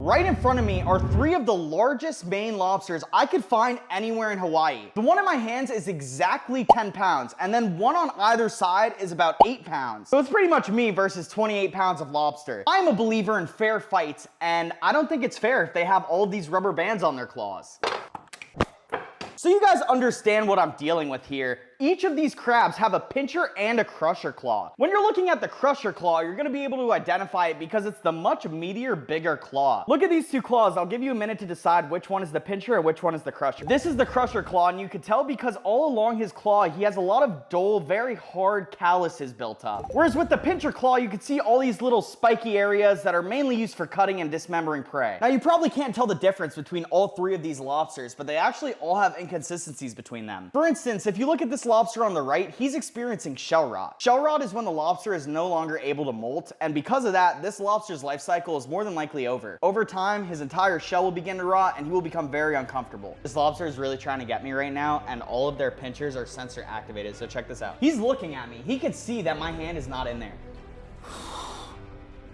Right in front of me are 3 of the largest Maine lobsters I could find anywhere in Hawaii. The one in my hands is exactly 10 pounds, and then one on either side is about 8 pounds. So it's pretty much me versus 28 pounds of lobster. I'm a believer in fair fights, and I don't think it's fair if they have all of these rubber bands on their claws. So you guys understand what I'm dealing with here. Each of these crabs have a pincher and a crusher claw. When you're looking at the crusher claw, you're gonna be able to identify it because it's the much meatier, bigger claw. Look at these 2 claws. I'll give you a minute to decide which one is the pincher and which one is the crusher. This is the crusher claw, and you can tell because all along his claw, he has a lot of dull, very hard calluses built up. Whereas with the pincher claw, you can see all these little spiky areas that are mainly used for cutting and dismembering prey. Now, you probably can't tell the difference between all 3 of these lobsters, but they actually all have inconsistencies between them. For instance, if you look at this lobster on the right, he's experiencing shell rot. Shell rot is when the lobster is no longer able to molt, and because of that, this lobster's life cycle is more than likely over. Over time, his entire shell will begin to rot, and he will become very uncomfortable. This lobster is really trying to get me right now, and all of their pinchers are sensor activated, so check this out. He's looking at me. He can see that my hand is not in there.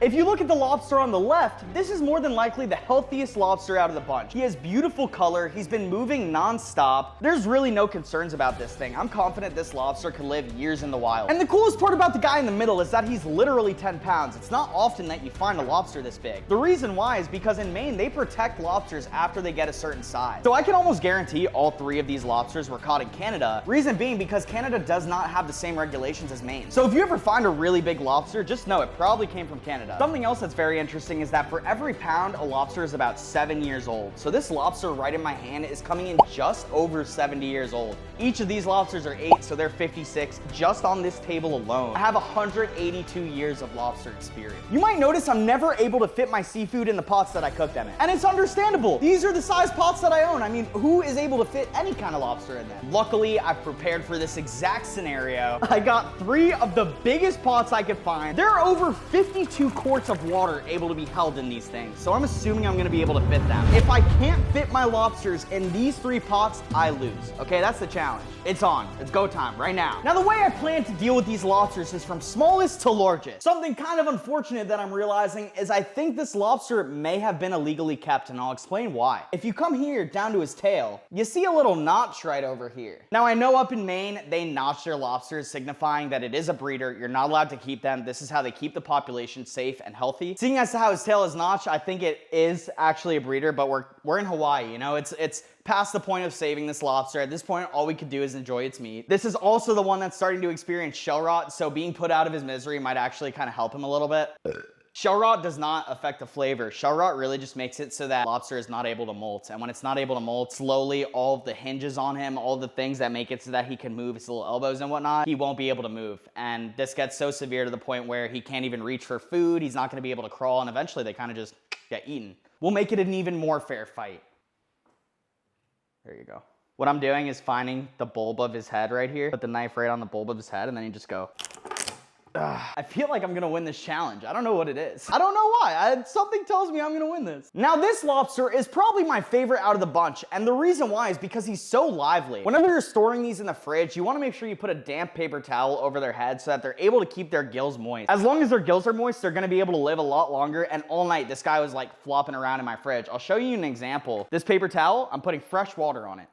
If you look at the lobster on the left, this is more than likely the healthiest lobster out of the bunch. He has beautiful color, he's been moving non-stop. There's really no concerns about this thing. I'm confident this lobster could live years in the wild. And the coolest part about the guy in the middle is that he's literally 10 pounds. It's not often that you find a lobster this big. The reason why is because in Maine, they protect lobsters after they get a certain size. So I can almost guarantee all 3 of these lobsters were caught in Canada. Reason being because Canada does not have the same regulations as Maine. So if you ever find a really big lobster, just know it probably came from Canada. Something else that's very interesting is that for every pound, a lobster is about 7 years old. So this lobster right in my hand is coming in just over 70 years old. Each of these lobsters are 8, so they're 56 just on this table alone. I have 182 years of lobster experience. You might notice I'm never able to fit my seafood in the pots that I cook them in. And it's understandable. These are the size pots that I own. I mean, who is able to fit any kind of lobster in them? Luckily, I've prepared for this exact scenario. I got 3 of the biggest pots I could find. There are over 52 quarts of water able to be held in these things, so I'm assuming I'm gonna be able to fit them. If I can't fit my lobsters in these 3 pots, I lose. Okay, that's the challenge. It's on. It's go time right now. Now, the way I plan to deal with these lobsters is from smallest to largest. Something kind of unfortunate that I'm realizing is I think this lobster may have been illegally kept, and I'll explain why. If you come here down to his tail, you see a little notch right over here. Now, I know up in Maine, they notch their lobsters, signifying that it is a breeder. You're not allowed to keep them. This is how they keep the population safe and healthy. Seeing as to how his tail is notched, I think it is actually a breeder, but we're in Hawaii, you know? It's past the point of saving this lobster. At this point, all we could do is enjoy its meat. This is also the one that's starting to experience shell rot, so being put out of his misery might actually kind of help him a little bit. Shell rot does not affect the flavor. Shell rot really just makes it so that lobster is not able to molt. And when it's not able to molt, slowly all of the hinges on him, all the things that make it so that he can move his little elbows and whatnot, he won't be able to move. And this gets so severe to the point where he can't even reach for food. He's not gonna be able to crawl, and eventually they kind of just get eaten. We'll make it an even more fair fight. There you go. What I'm doing is finding the bulb of his head right here, put the knife right on the bulb of his head, and then you just go. I feel like I'm gonna win this challenge. I don't know what it is. I don't know why. Something tells me I'm gonna win this. Now, this lobster is probably my favorite out of the bunch, and the reason why is because he's so lively. Whenever you're storing these in the fridge, you wanna make sure you put a damp paper towel over their head so that they're able to keep their gills moist. As long as their gills are moist, they're gonna be able to live a lot longer, and all night, this guy was like flopping around in my fridge. I'll show you an example. This paper towel, I'm putting fresh water on it.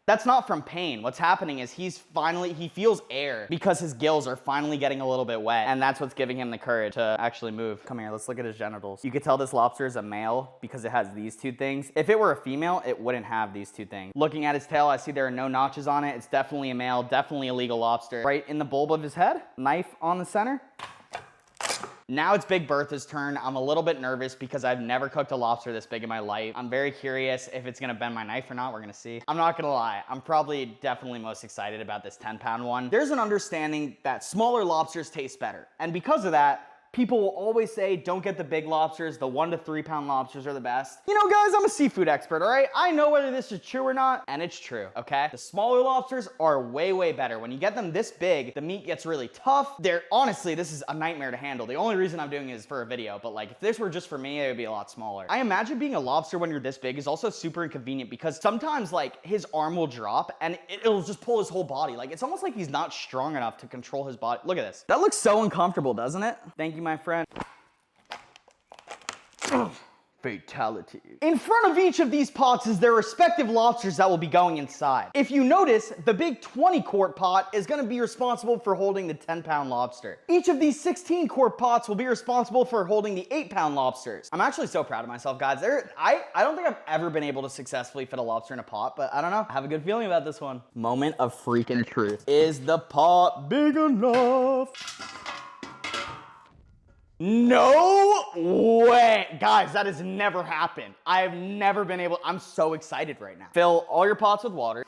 That's not from pain. What's happening is he feels air because his gills are finally getting a little bit wet, and that's what's giving him the courage to actually move. Come here, let's look at his genitals. You could tell this lobster is a male because it has these 2 things. If it were a female, it wouldn't have these 2 things. Looking at his tail, I see there are no notches on it. It's definitely a male, definitely a legal lobster. Right in the bulb of his head, knife on the center. Now it's Big Bertha's turn. I'm a little bit nervous because I've never cooked a lobster this big in my life. I'm very curious if it's gonna bend my knife or not. We're gonna see. I'm not gonna lie. I'm probably definitely most excited about this 10-pound one. There's an understanding that smaller lobsters taste better. And because of that, people will always say, don't get the big lobsters, the 1 to 3 pound lobsters are the best. You know, guys, I'm a seafood expert, all right? I know whether this is true or not, and it's true, okay? The smaller lobsters are way, way better. When you get them this big, the meat gets really tough. Honestly, this is a nightmare to handle. The only reason I'm doing it is for a video, but like, if this were just for me, it would be a lot smaller. I imagine being a lobster when you're this big is also super inconvenient because sometimes like his arm will drop and it'll just pull his whole body. Like, it's almost like he's not strong enough to control his body. Look at this. That looks so uncomfortable, doesn't it? Thank you, my friend. Fatality. In front of each of these pots is their respective lobsters that will be going inside. If you notice, the big 20-quart pot is going to be responsible for holding the 10-pound lobster. Each of these 16-quart pots will be responsible for holding the 8-pound lobsters. I'm actually so proud of myself, guys. I don't think I've ever been able to successfully fit a lobster in a pot, but I don't know. I have a good feeling about this one. Moment of freaking truth. Is the pot big enough? No way. Guys, that has never happened. I have never been able, I'm so excited right now. Fill all your pots with water.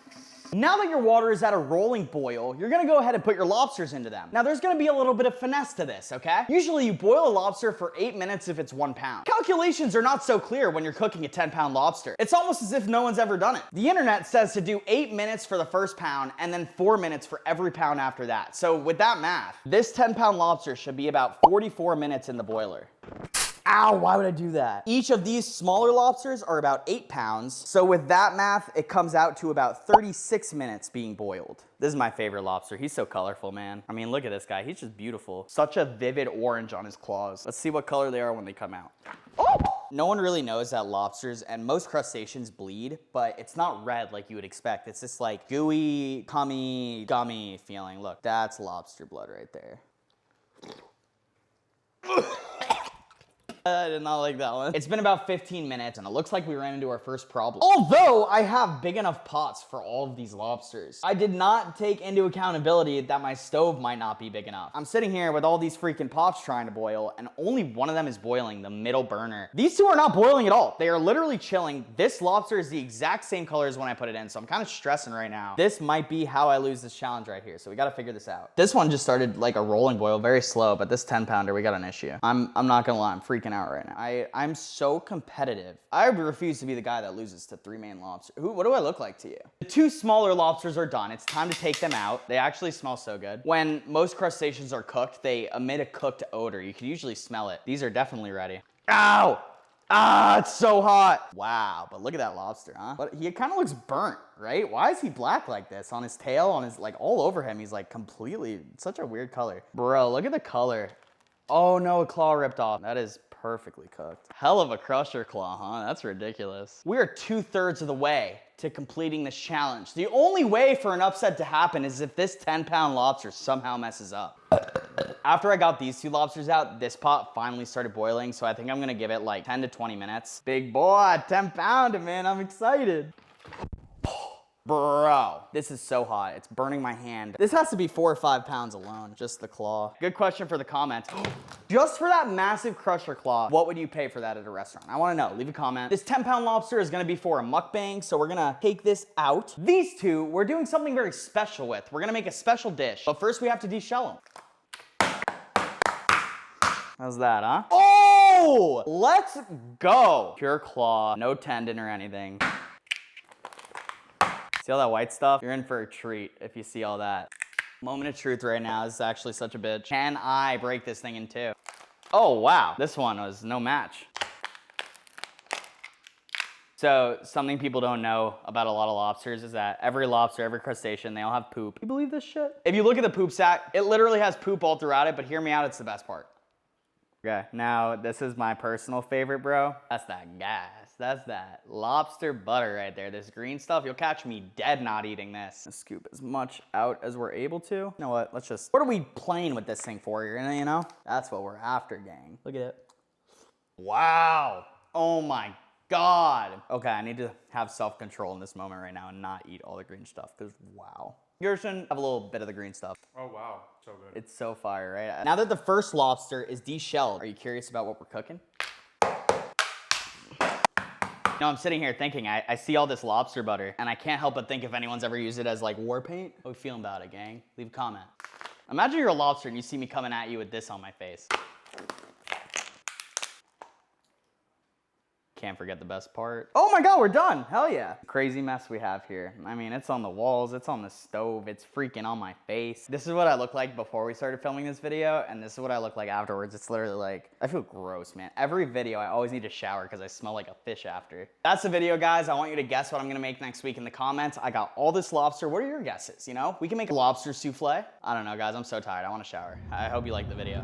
Now that your water is at a rolling boil, you're gonna go ahead and put your lobsters into them. Now there's gonna be a little bit of finesse to this, okay? Usually you boil a lobster for 8 minutes if it's 1 pound. Calculations are not so clear when you're cooking a 10-pound lobster. It's almost as if no one's ever done it. The internet says to do 8 minutes for the first pound and then 4 minutes for every pound after that. So with that math, this 10-pound lobster should be about 44 minutes in the boiler. Ow, why would I do that? Each of these smaller lobsters are about 8 pounds. So with that math, it comes out to about 36 minutes being boiled. This is my favorite lobster. He's so colorful, man. I mean, look at this guy. He's just beautiful. Such a vivid orange on his claws. Let's see what color they are when they come out. Oh! No one really knows that lobsters and most crustaceans bleed, but it's not red like you would expect. It's this like gooey, gummy feeling. Look, that's lobster blood right there. I did not like that one. It's been about 15 minutes and it looks like we ran into our first problem. Although I have big enough pots for all of these lobsters. I did not take into accountability that my stove might not be big enough. I'm sitting here with all these freaking pots trying to boil and only one of them is boiling, the middle burner. These two are not boiling at all. They are literally chilling. This lobster is the exact same color as when I put it in, so I'm kind of stressing right now. This might be how I lose this challenge right here, so we gotta figure this out. This one just started like a rolling boil, very slow, but this 10-pounder, we got an issue. I'm not gonna lie, I'm freaking out right now. I'm so competitive. I refuse to be the guy that loses to 3 Maine lobsters. What do I look like to you? The 2 smaller lobsters are done. It's time to take them out. They actually smell so good. When most crustaceans are cooked, they emit a cooked odor. You can usually smell it. These are definitely ready. Ow! Ah, it's so hot. Wow, but look at that lobster, huh? But he kind of looks burnt, right? Why is he black like this? On his tail, on his, like all over him, he's like completely, such a weird color. Bro, look at the color. Oh no, a claw ripped off. That is perfectly cooked. Hell of a crusher claw, huh? That's ridiculous. We are 2/3 of the way to completing this challenge. The only way for an upset to happen is if this 10-pound lobster somehow messes up. After I got these 2 lobsters out, this pot finally started boiling, so I think I'm gonna give it like 10 to 20 minutes. Big boy, 10-pounder, man, I'm excited. Bro, this is so hot. It's burning my hand. This has to be 4 or 5 pounds alone, just the claw. Good question for the comments. Just for that massive crusher claw, what would you pay for that at a restaurant? I wanna know, leave a comment. This 10-pound lobster is gonna be for a mukbang, so we're gonna take this out. These 2, we're doing something very special with. We're gonna make a special dish, but first we have to deshell them. How's that, huh? Oh, let's go. Pure claw, no tendon or anything. See all that white stuff? You're in for a treat if you see all that. Moment of truth right now. This is actually such a bitch. Can I break this thing in 2? Oh, wow. This one was no match. So something people don't know about a lot of lobsters is that every lobster, every crustacean, they all have poop. You believe this shit? If you look at the poop sack, it literally has poop all throughout it, but hear me out, it's the best part. Okay, now this is my personal favorite, bro. That's that gas. That's that lobster butter right there. This green stuff, you'll catch me dead not eating this. Let's scoop as much out as we're able to. You know what, what are we playing with this thing for here, you know? That's what we're after, gang. Look at it. Wow. Oh my God. Okay, I need to have self-control in this moment right now and not eat all the green stuff, because wow. Gershon, have a little bit of the green stuff. Oh wow, so good. It's so fire, right? Now that the first lobster is deshelled, are you curious about what we're cooking? No, I'm sitting here thinking, I see all this lobster butter, and I can't help but think if anyone's ever used it as like war paint. How are we feeling about it, gang? Leave a comment. Imagine you're a lobster and you see me coming at you with this on my face. Can't forget the best part. Oh my God, we're done. Hell yeah. Crazy mess we have here. I mean, it's on the walls, it's on the stove, it's freaking on my face. This is what I looked like before we started filming this video, and this is what I look like afterwards. It's literally like, I feel gross, man. Every video, I always need to shower because I smell like a fish after. That's the video, guys. I want you to guess what I'm gonna make next week in the comments. I got all this lobster. What are your guesses, you know? We can make a lobster souffle. I don't know, guys. I'm so tired. I wanna shower. I hope you liked the video.